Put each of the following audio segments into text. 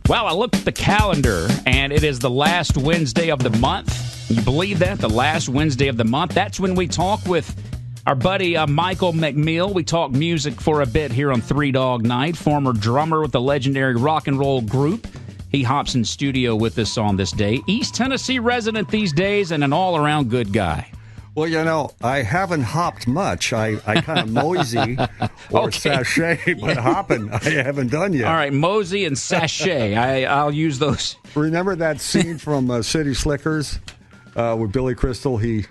Well, I looked at the calendar, and it is the last Wednesday of the month. You believe that? The last Wednesday of the month. That's when we talk with our buddy Michael McMill. We talk music for a bit here on Three Dog Night. Former drummer with the legendary rock and roll group. He hops in studio with us on this day. East Tennessee resident these days and an all-around good guy. Well, you know, I haven't hopped much. I kind of mosey or sashay, but hopping I haven't done yet. All right, mosey and sashay. I'll use those. Remember that scene from City Slickers with Billy Crystal? He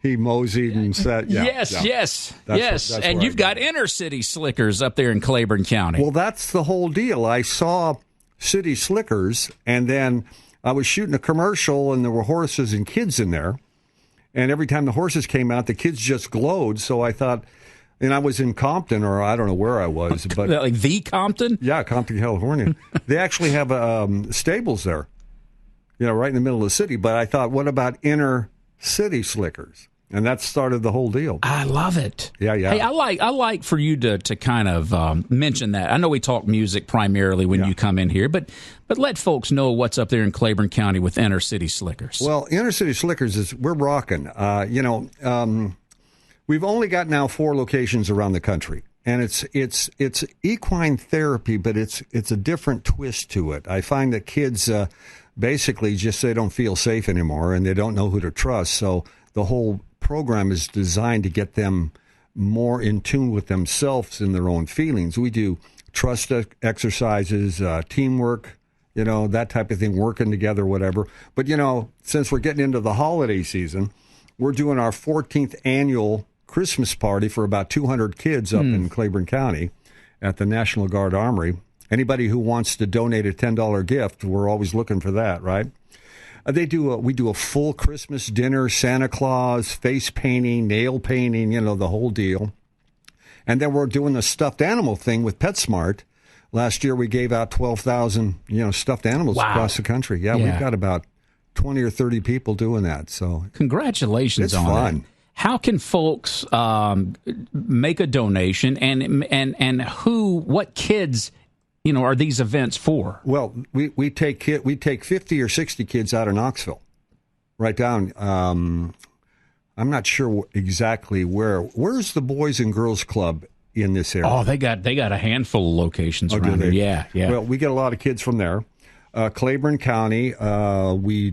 moseyed and said, Yes. That's And you've got inner city slickers up there in Claiborne County. Well, that's the whole deal. I saw City Slickers, and then I was shooting a commercial, and there were horses and kids in there. And every time the horses came out, the kids just glowed. So I thought, and I was in Compton, or I don't know where I was. But like the Compton? Yeah, Compton, California. They actually have stables there, you know, right in the middle of the city. But I thought, what about inner city slickers? And that started the whole deal. I love it. Yeah. Hey, I like for you to kind of mention that. I know we talk music primarily when you come in here, but let folks know what's up there in Claiborne County with Inner City Slickers. Well, Inner City Slickers we're rocking. We've only got now 4 locations around the country, and it's equine therapy, but it's a different twist to it. I find that kids basically just they don't feel safe anymore, and they don't know who to trust. So the whole program is designed to get them more in tune with themselves and their own feelings. We do trust exercises, teamwork, you know, that type of thing, working together, whatever. But, you know, since we're getting into the holiday season, we're doing our 14th annual Christmas party for about 200 kids up in Claiborne County at the National Guard Armory. Anybody who wants to donate a $10 gift, we're always looking for that, right? We do a full Christmas dinner, Santa Claus, face painting, nail painting, you know, the whole deal. And then we're doing the stuffed animal thing with PetSmart. Last year we gave out 12,000, stuffed animals across the country. Yeah, we've got about 20 or 30 people doing that. So congratulations on fun. That. How can folks make a donation and what kids are these events for? Well, we take 50 or 60 kids out of Knoxville, right down. I'm not sure exactly where. Where's the Boys and Girls Club in this area? Oh, they got a handful of locations around here. Yeah. Well, we get a lot of kids from there. Claiborne County, we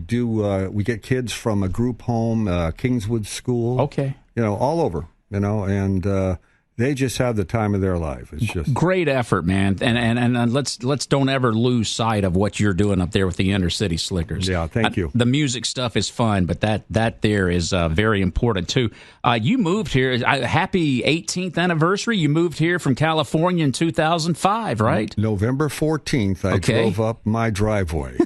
get kids from a group home, Kingswood School. Okay. All over. And they just have the time of their life. It's just great effort, man. And let's don't ever lose sight of what you're doing up there with the Inner City Slickers. Yeah, thank you. The music stuff is fun, but that there is very important too. You moved here. Happy 18th anniversary. You moved here from California in 2005, right? November 14th, I drove up my driveway.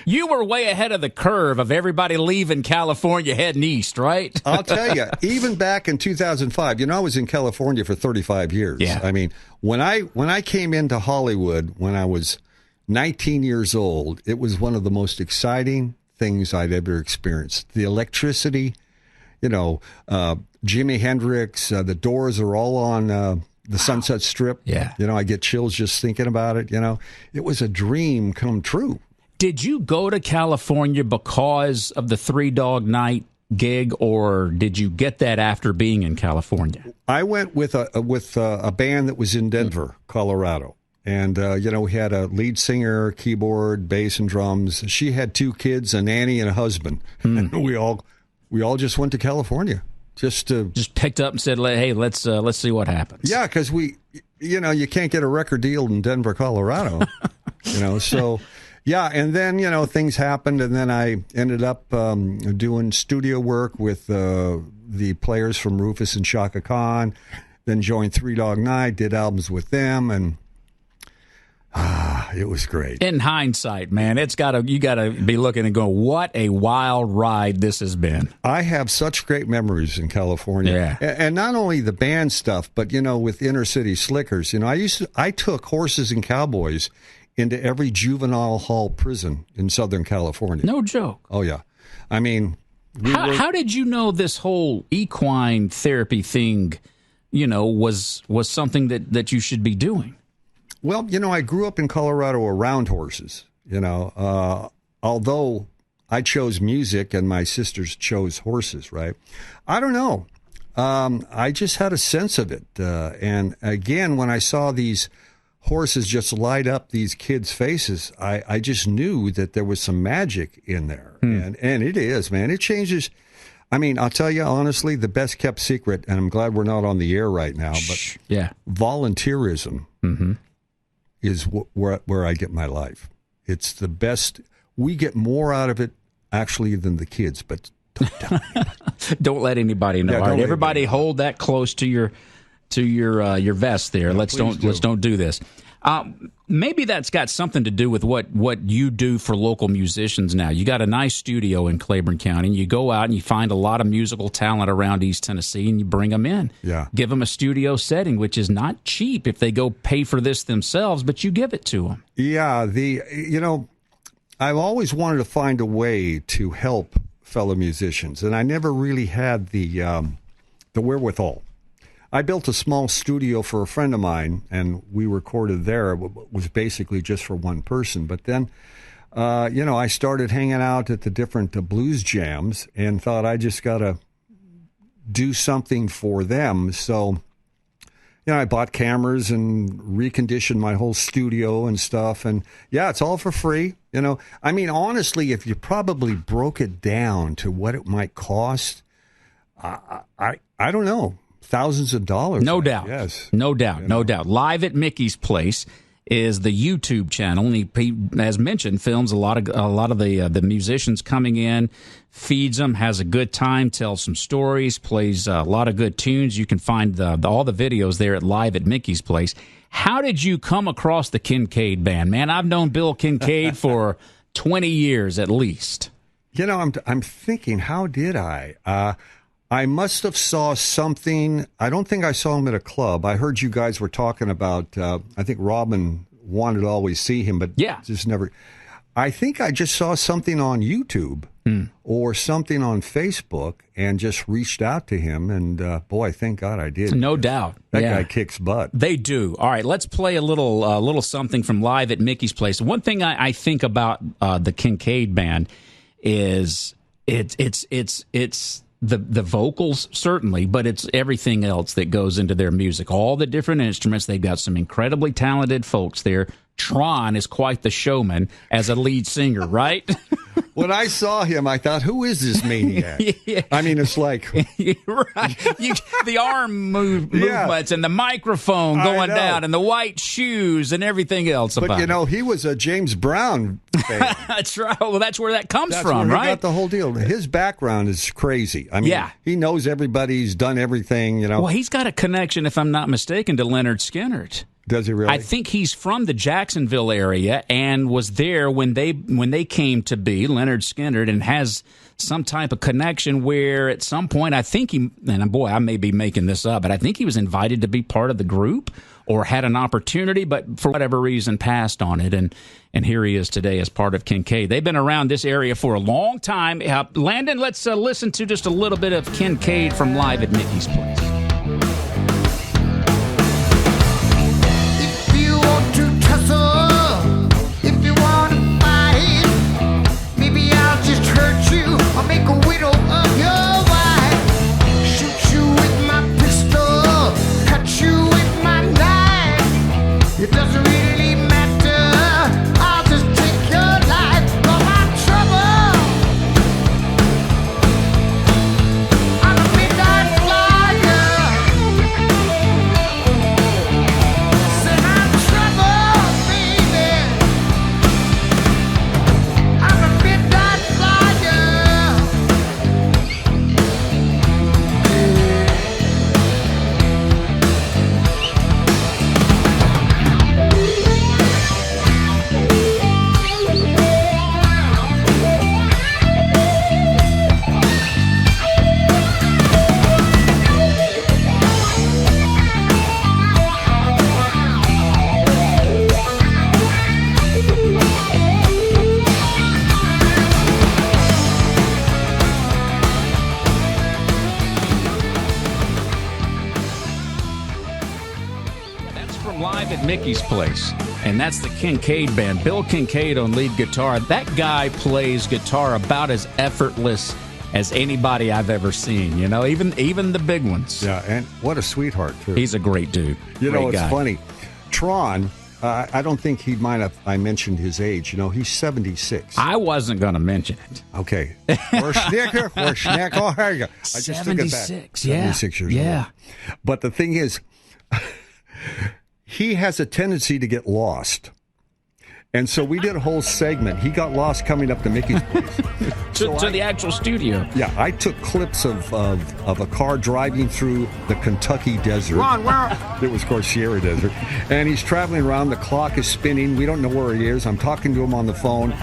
You were way ahead of the curve of everybody leaving California heading east, right? I'll tell you, even back in 2005, I was in California for 35 years. Yeah. I mean, when I came into Hollywood when I was 19 years old, it was one of the most exciting things I'd ever experienced. The electricity, Jimi Hendrix, the Doors are all on the Sunset Strip. Yeah. I get chills just thinking about it. It was a dream come true. Did you go to California because of the Three Dog Night gig, or did you get that after being in California? I went with a band that was in Denver, Colorado. And, we had a lead singer, keyboard, bass, and drums. She had 2 kids, a nanny, and a husband. And we all just went to California. Just picked up and said, hey, let's see what happens. Yeah, because you can't get a record deal in Denver, Colorado. So... Yeah, and then, things happened, and then I ended up doing studio work with the players from Rufus and Shaka Khan, then joined Three Dog Night, did albums with them, and it was great. In hindsight, man, you gotta be looking and going, what a wild ride this has been. I have such great memories in California. Yeah. And not only the band stuff, but, with Inner City Slickers, I took Horses and Cowboys into every juvenile hall prison in Southern California. No joke. Oh, yeah. I mean... How did you know this whole equine therapy thing, was something that you should be doing? Well, I grew up in Colorado around horses, although I chose music and my sisters chose horses, right? I don't know. I just had a sense of it. And again, when I saw these horses just light up these kids' faces, I just knew that there was some magic in there. And it is, man. It changes. I mean, I'll tell you honestly, the best kept secret, and I'm glad we're not on the air right now, but volunteerism is where I get my life. It's the best. We get more out of it, actually, than the kids, but don't tell anybody. Don't let anybody know. All right, everybody hold that close to your vest there. Let's don't do this. Maybe that's got something to do with what you do for local musicians now. You got a nice studio in Claiborne County, and you go out and you find a lot of musical talent around East Tennessee, and you bring them in. Yeah. Give them a studio setting, which is not cheap if they go pay for this themselves, but you give it to them. Yeah, I've always wanted to find a way to help fellow musicians, and I never really had the wherewithal. I built a small studio for a friend of mine, and we recorded there. It was basically just for one person. But then, I started hanging out at the different blues jams and thought I just got to do something for them. So, I bought cameras and reconditioned my whole studio and stuff. And, it's all for free. I mean, honestly, if you probably broke it down to what it might cost, I don't know. Thousands of dollars. No doubt. Yes. No doubt. No doubt. Live at Mickey's Place is the YouTube channel. And he, as mentioned, films a lot of the musicians coming in, feeds them, has a good time, tells some stories, plays a lot of good tunes. You can find all the videos there at Live at Mickey's Place. How did you come across the Kincaid Band? Man, I've known Bill Kincaid for 20 years at least. I'm thinking, how did I? I must have saw something. I don't think I saw him at a club. I heard you guys were talking about, I think Robin wanted to always see him, but just never. I think I just saw something on YouTube or something on Facebook and just reached out to him. And boy, thank God I did. No doubt. That guy kicks butt. They do. All right, let's play a little something from Live at Mickey's Place. One thing I think about the Kincaid Band is it's the vocals, certainly, but it's everything else that goes into their music. All the different instruments. They've got some incredibly talented folks there. Tron is quite the showman as a lead singer, right? When I saw him, I thought, who is this maniac? I mean, it's like... right. The arm movements and the microphone going down and the white shoes and everything else about But, he was a James Brown fan. That's right. Well, that's where that comes that's from, where right? He got the whole deal. His background is crazy. I mean, he knows everybody. He's done everything, Well, he's got a connection, if I'm not mistaken, to Leonard Skinner. Does he really? I think he's from the Jacksonville area and was there when they came to be, Leonard Skinner, and has some type of connection where at some point I think I may be making this up, but I think he was invited to be part of the group or had an opportunity, but for whatever reason passed on it, and here he is today as part of Kincaid. They've been around this area for a long time. Landon, let's listen to just a little bit of Kincaid from Live at Mickey's Place. I'm a midnight flyer. Mickey's Place, and that's the Kincaid Band. Bill Kincaid on lead guitar. That guy plays guitar about as effortless as anybody I've ever seen, you know, even the big ones. Yeah, and what a sweetheart, too. He's a great dude. You know, Great it's guy. funny. Tron, I don't think he'd mind if I mentioned his age. You know, he's 76. I wasn't going to mention it. Okay. Or Schnicker. Oh, here you go. I just took it back. 76, yeah. 76 years Yeah. old. But the thing is, he has a tendency to get lost. And so we did a whole segment. He got lost coming up to Mickey's Place. To the actual studio. Yeah, I took clips of a car driving through the Kentucky desert. Ron, where? It was, of course, Sierra Desert. And he's traveling around. The clock is spinning. We don't know where he is. I'm talking to him on the phone.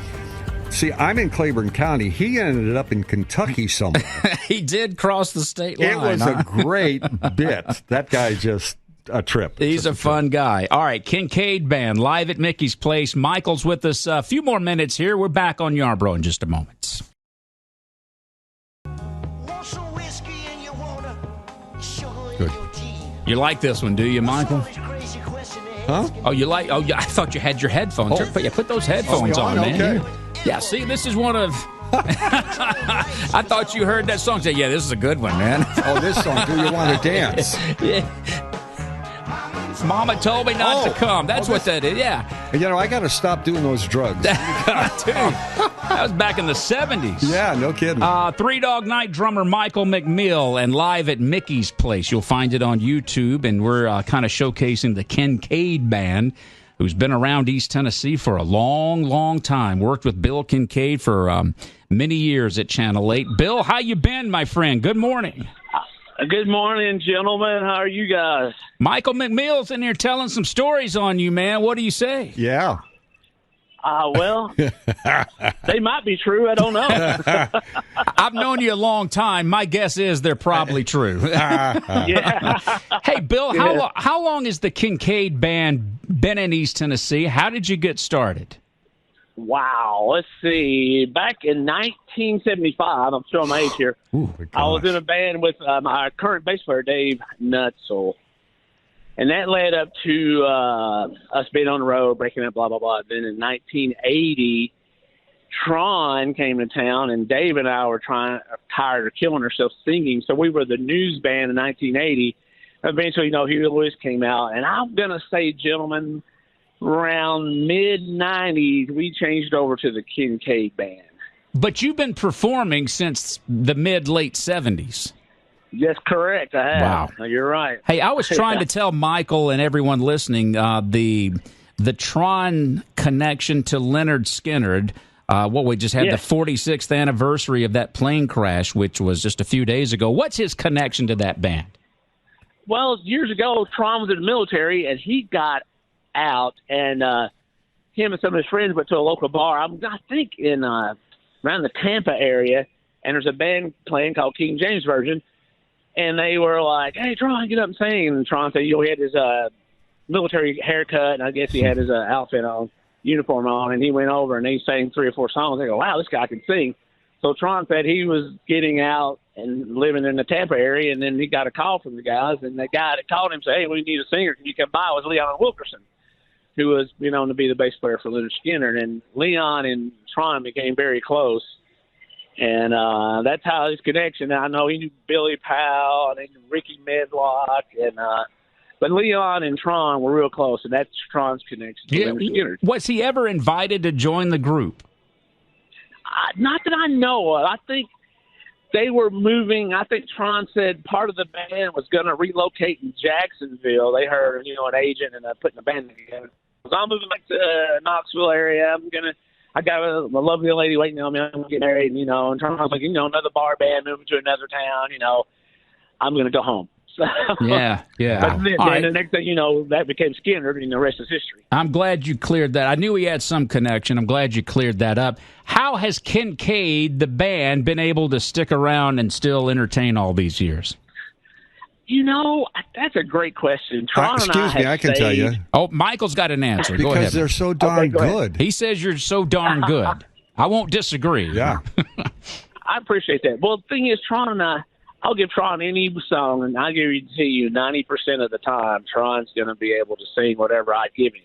See, I'm in Claiborne County. He ended up in Kentucky somewhere. He did cross the state line. It was a great bit. That guy just... a trip. He's a fun guy. All right, Kincaid Band, live at Mickey's Place. Michael's with us a few more minutes here. We're back on Yarborough in just a moment. Good. You like this one, do you, Michael? Huh? Oh, you like? Oh, yeah. I thought you had your headphones. Oh. Yeah, put those headphones on, man. Okay. Yeah. See, this is one of. I thought you heard that song. Say, yeah, this is a good one, man. Oh, this song. Do you want to dance? Yeah. Mama told me not to come. That's what that is. Yeah. You know, I got to stop doing those drugs. Dude, that was back in the 70s. Yeah, no kidding. Three Dog Night drummer Michael McMill, and live at Mickey's Place. You'll find it on YouTube, and we're kind of showcasing the Kincaid Band, who's been around East Tennessee for a long, long time. Worked with Bill Kincaid for many years at Channel 8. Bill, how you been, my friend? Good morning. Good morning, gentlemen. How are you guys? Michael McMill's in here telling some stories on you, man. What do you say? Yeah. Well, they might be true. I don't know. I've known you a long time. My guess is they're probably true. Yeah. Hey, Bill, how long has the Kincaid Band been in East Tennessee? How did you get started? Wow. Let's see. Back in 1975, I'm showing my age here, Ooh, I was in a band with my current bass player, Dave Nutzel. And that led up to us being on the road, breaking up, blah, blah, blah. Then in 1980, Tron came to town, and Dave and I were tired of killing ourselves singing. So we were the news band in 1980. Eventually, Huey Lewis came out. And I'm going to say, gentlemen, around mid-'90s, we changed over to the Kincaid Band. But you've been performing since the mid-late 70s. That's correct. I have. Wow. No, you're right. Hey, I was trying to tell Michael and everyone listening the Tron connection to Leonard Skinner. We just had the 46th anniversary of that plane crash, which was just a few days ago. What's his connection to that band? Well, years ago, Tron was in the military, and he got out, and him and some of his friends went to a local bar. I think in around the Tampa area, and there's a band playing called King James Version, and they were like, "Hey, Tron, get up and sing." And Tron said, he had his military haircut, and I guess he had his outfit on, uniform on, and he went over and he sang 3 or 4 songs. They go, "Wow, this guy can sing." So Tron said he was getting out and living in the Tampa area, and then he got a call from the guys, and the guy that called him said, "Hey, we need a singer. Can you come by?" It was Leon Wilkerson, who was, to be the bass player for Leonard Skinner. And Leon and Tron became very close. And that's how his connection. I know he knew Billy Powell and he knew Ricky Medlock. But Leon and Tron were real close, and that's Tron's connection to Leonard Skinner. Was he ever invited to join the group? Not that I know of. I think they were moving. I think Tron said part of the band was going to relocate in Jacksonville. They heard, an agent and putting a band together. So I'm moving back to Knoxville area. I got a lovely lady waiting on me. I'm going to get married, and Tron was like, another bar band moving to another town. I'm going to go home. So, yeah. But then the next thing you know, that became Skinner, and the rest is history. I'm glad you cleared that. I knew he had some connection. I'm glad you cleared that up. How has Kincaid, the band, been able to stick around and still entertain all these years? That's a great question. Tron Excuse me, I can tell you. Oh, Michael's got an answer. Go ahead. Because they're so darn good. He says you're so darn good. I won't disagree. Yeah. I appreciate that. Well, the thing is, Tron and I I'll give Tron any song, and I guarantee you 90% of the time Tron's going to be able to sing whatever I give him.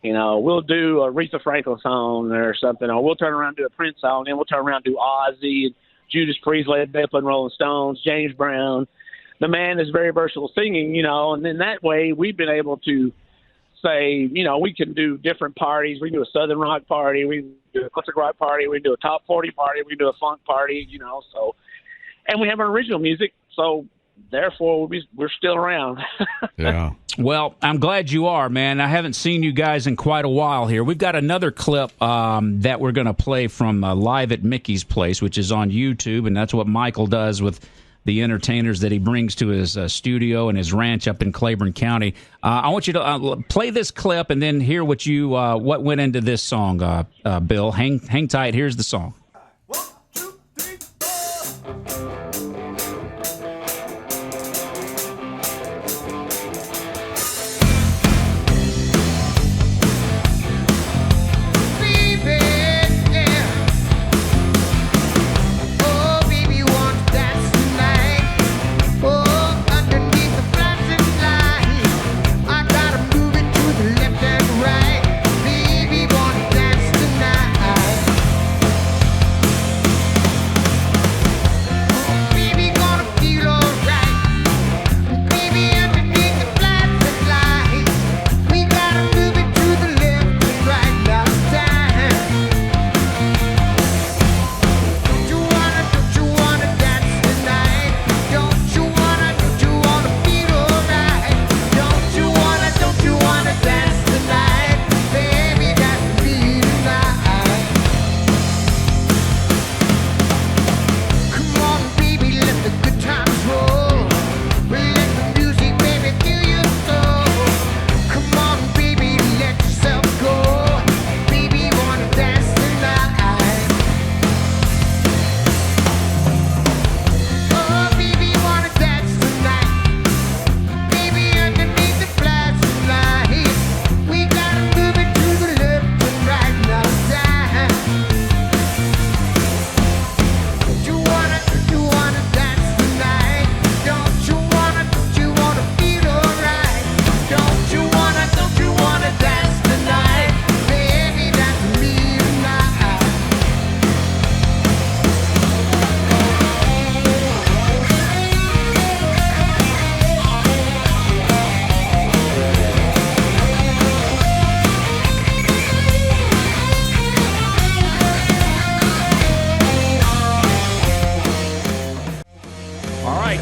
You know, we'll do a Aretha Franklin song or something, or we'll turn around and do a Prince song, then we'll turn around and do Ozzy and Judas Priest, Led Zeppelin, Rolling Stones, James Brown. The man is very versatile singing, you know, and then that way we've been able to say, you know, we can do different parties. We can do a Southern rock party. We can do a classic rock party. We can do a top 40 party. We can do a funk party, you know, so. And we have our original music, so therefore we're still around. Yeah. Well, I'm glad you are, man. I haven't seen you guys in quite a while here. We've got another clip that we're going to play from Live at Mickey's Place, which is on YouTube, and that's what Michael does with the entertainers that he brings to his studio and his ranch up in Claiborne County. I want you to play this clip and then hear what went into this song, Bill. Hang tight. Here's the song.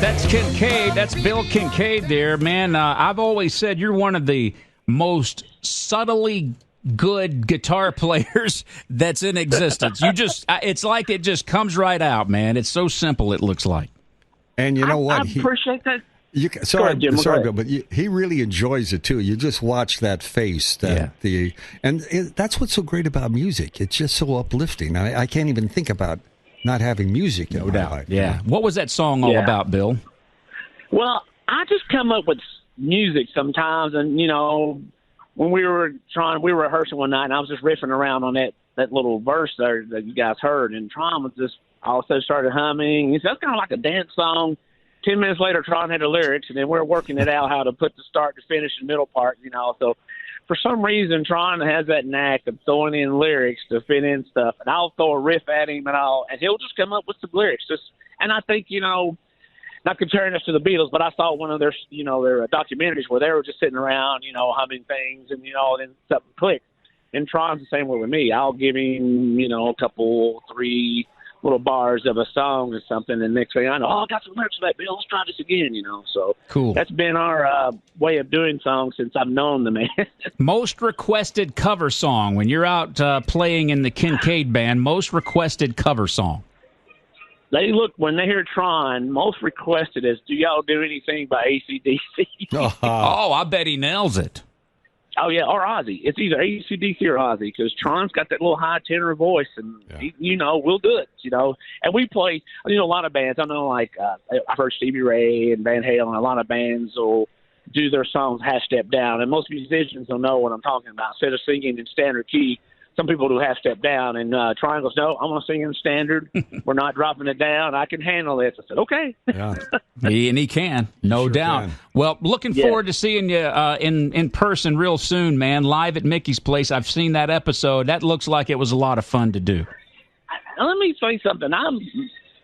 That's Kincaid. That's Bill Kincaid there, man. I've always said you're one of the most subtly good guitar players that's in existence. It's like it just comes right out, man. It's so simple, it looks like. And you know what? I appreciate that. Sorry, Bill, but he really enjoys it too. You just watch that face, that's what's so great about music. It's just so uplifting. I can't even think about not having music in my life. Yeah. What was that song all about, Bill? Well, I just come up with music sometimes, and you know, when we were rehearsing one night, and I was just riffing around on that little verse there that you guys heard, and Tron was just also started humming. He said, that's kind of like a dance song. 10 minutes later, Tron had the lyrics, and then we're working it out how to put the start to finish and middle part, you know. So for some reason, Tron has that knack of throwing in lyrics to fit in stuff, and I'll throw a riff at him and he'll just come up with some lyrics. And I think, you know, not comparing us to the Beatles, but I saw one of their documentaries where they were just sitting around, you know, humming things, and you know, then something clicked. And Tron's the same way with me. I'll give him, you know, a couple, 3 little bars of a song or something, and next thing I know, I got some lyrics for that, Bill. Let's try this again, you know. So cool. That's been our way of doing songs since I've known the man. Most requested cover song when you're out playing in the Kincaid band. Most requested cover song. When they hear Tron, most requested is, do y'all do anything by AC/DC? Oh, I bet he nails it. Oh, yeah, or Ozzy. It's either AC/DC or Ozzy, because Tron's got that little high tenor voice, and, you know, we'll do it, you know. And we play, you know, a lot of bands. I know, like, I've heard Stevie Ray and Van Halen. A lot of bands will do their songs half step down, and most musicians will know what I'm talking about. Instead of singing in standard key, some people do half step down. And Triangle's, no, I'm going to sing in standard. We're not dropping it down. I can handle this. I said, okay. Yeah. He can, no Sure doubt. can. Well, looking forward to seeing you in person real soon, man. Live at Mickey's Place. I've seen that episode. That looks like it was a lot of fun to do. Let me say something.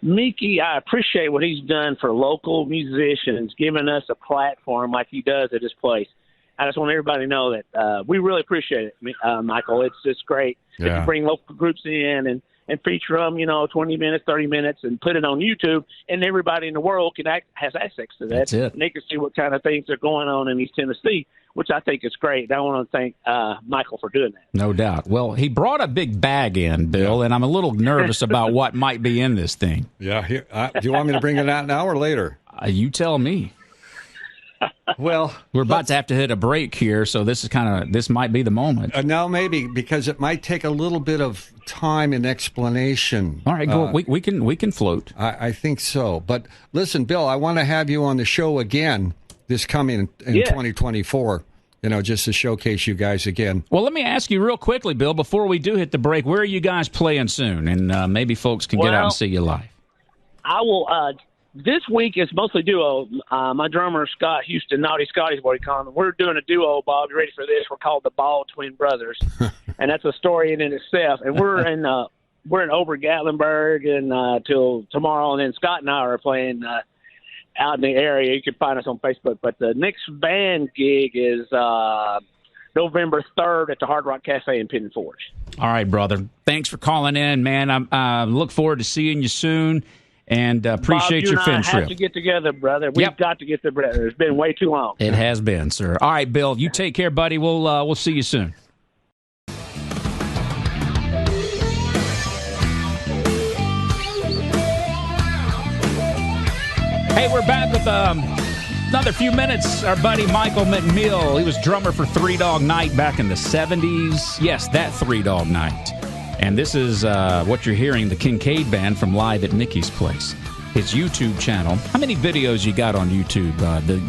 Mickey, I appreciate what he's done for local musicians, giving us a platform like he does at his place. I just want everybody to know that we really appreciate it, Michael. It's just great that you bring local groups in and feature them, 20 minutes, 30 minutes, and put it on YouTube, and everybody in the world has access to that. That's it. And they can see what kind of things are going on in East Tennessee, which I think is great. I want to thank Michael for doing that. No doubt. Well, he brought a big bag in, Bill, and I'm a little nervous about what might be in this thing. Yeah. Do you want me to bring it out now or later? You tell me. Well, we're about to have to hit a break here, so this might be the moment. No, maybe, because it might take a little bit of time and explanation. All right, go. We can float. I think so. But listen, Bill, I want to have you on the show again this coming in 2024. Just to showcase you guys again. Well, let me ask you real quickly, Bill, before we do hit the break, where are you guys playing soon? And maybe folks can get out and see you live. I will. This week is mostly duo. My drummer, Scott Houston, Naughty Scotty's what he calls him. We're doing a duo, Bob. You ready for this? We're called the Ball Twin Brothers, and that's a story in itself. And we're in Ober Gatlinburg and till tomorrow. And then Scott and I are playing out in the area. You can find us on Facebook. But the next band gig is November 3rd at the Hard Rock Cafe in Pigeon Forge. All right, brother. Thanks for calling in, man. I look forward to seeing you soon. And appreciate Bob, your Finn trip. We have to get together, brother. We've got to get together. It's been way too long. It has been, sir. All right, Bill, you take care, buddy. We'll see you soon. Hey, we're back with another few minutes. Our buddy Michael McMill. He was drummer for Three Dog Night back in the 70s. Yes, that Three Dog Night. And this is what you're hearing, the Kincaid Band from Live at Mickey's Place. His YouTube channel. How many videos you got on YouTube,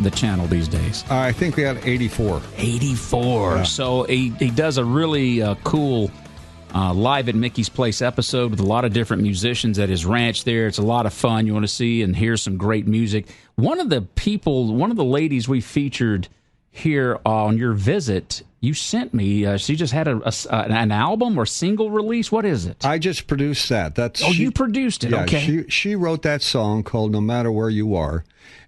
the channel these days? I think we had 84. 84. Yeah. So he does a really cool Live at Mickey's Place episode with a lot of different musicians at his ranch there. It's a lot of fun. You want to see and hear some great music. One of the ladies we featured here on your visit, you sent me. She just had an album or single release. What is it? I just produced that. You produced it. Yeah, okay. She wrote that song called "No Matter Where You Are,"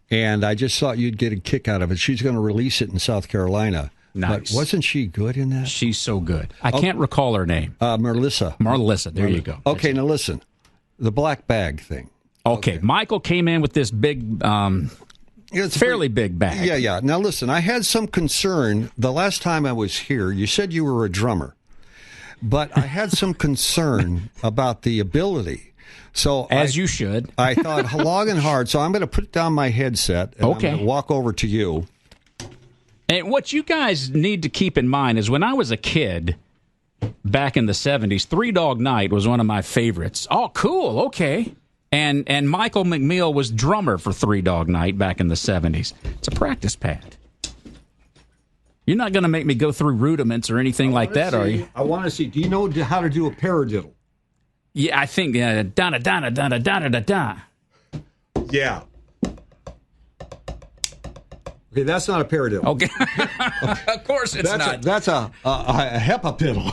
and I just thought you'd get a kick out of it. She's going to release it in South Carolina. Nice. But wasn't she good in that? She's so good. I can't recall her name. Marlissa. There you go. Okay, now listen. The black bag thing. Okay. Michael came in with this big. It's fairly big bag. Yeah. Now, listen, I had some concern. The last time I was here, you said you were a drummer. But I had some concern about the ability. So you should. I thought long and hard. So I'm going to put down my headset and I'm going to walk over to you. And what you guys need to keep in mind is when I was a kid back in the 70s, Three Dog Night was one of my favorites. Oh, cool. Okay. And Michael McMill was drummer for Three Dog Night back in the 70s. It's a practice pad. You're not going to make me go through rudiments or anything like that, are you? I want to see. Do you know how to do a paradiddle? Yeah, I think da-da-da-da-da-da-da-da. Yeah. Okay, that's not a paradiddle. Okay. Of course it's not. That's a HEPA pedal.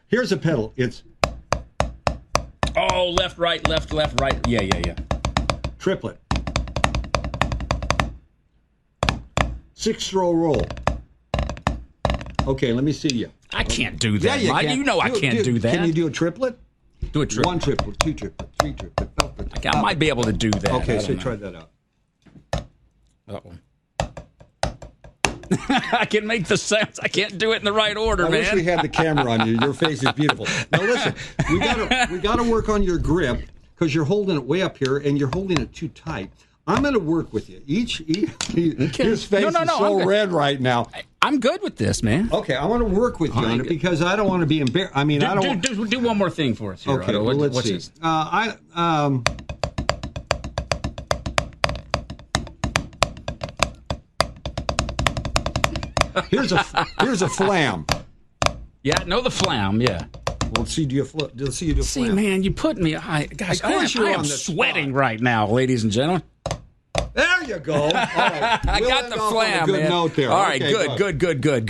Here's a pedal. It's... Oh, left, right. Yeah. Triplet. 6-throw roll. Okay, let me see you. I can't do that. Yeah, you can. You know I can't do that. Can you do a triplet? Do a triplet. 1 triplet, 2 triplet, 3 triplet. I might be able to do that. Okay, so try that out. Uh-oh. I can make the sounds. I can't do it in the right order, man. I wish we had the camera on you. Your face is beautiful. Now listen, we gotta work on your grip because you're holding it way up here and you're holding it too tight. I'm going to work with you. His face is so red right now. I'm good with this, man. Okay, I want to work with you on it because I don't want to be embarrassed. I mean, I don't. Do one more thing for us here. Okay, well, let's see. Here's a flam. Yeah, I know the flam, yeah. Well, see, do you do See, flam? man, you put me... Gosh, I am on the sweating spot. right now, ladies and gentlemen. There you go. All right. I We'll got end the off on flam, a good man. note there. All right, Okay, good.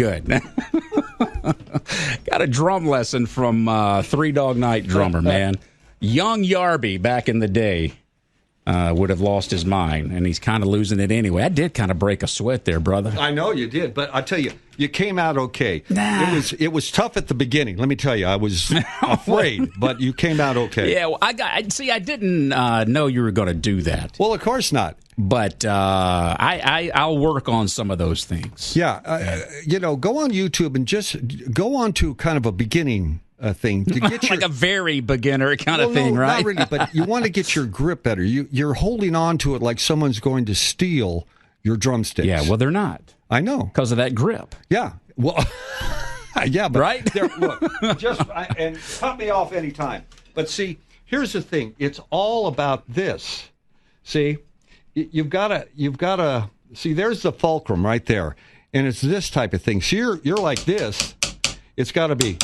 Got a drum lesson from Three Dog Night drummer, man. Young Yarby back in the day would have lost his mind, and he's kind of losing it anyway. I did kind of break a sweat there, brother. I know you did, but I tell you, you came out okay. Nah. It was tough at the beginning. Let me tell you, I was afraid, but you came out okay. Yeah, well, I didn't know you were going to do that, Well, of course not. but I'll work on some of those things. Yeah, go on YouTube and just go on to kind of a beginning thing to get your Like a very beginner kind of Well, thing, no, right? Not really, but you want to get your grip better. You're holding on to it like someone's going to steal your drumsticks. Yeah, well, they're not I know. because of that grip. Yeah, well, yeah, but Right? Look, and cut me off anytime. But see, here's the thing: it's all about this. See, you've got to see. There's the fulcrum right there, and it's this type of thing. So you're like this. It's got to be.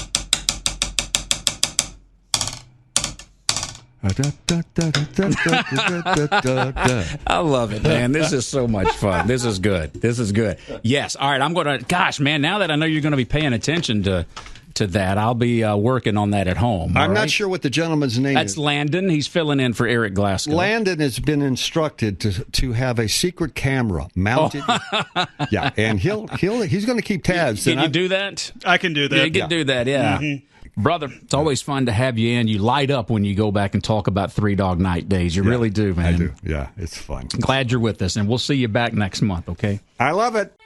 I love it, man. This is so much fun. This is good. Yes. All right. I'm going to, gosh, man, now that I know you're going to be paying attention to that, I'll be working on that at home. I'm all not right? sure what the gentleman's name That's is. Landon. He's filling in for Eric Glasgow. Landon has been instructed to have a secret camera mounted. Yeah, and he's going to keep tabs. Can you do that? I can do that. Yeah, you can do that, yeah. Mm-hmm. Brother, it's always fun to have you in. You light up when you go back and talk about Three Dog Night days. You really do, man. I do. Yeah, it's fun. Glad you're with us, and we'll see you back next month, okay? I love it.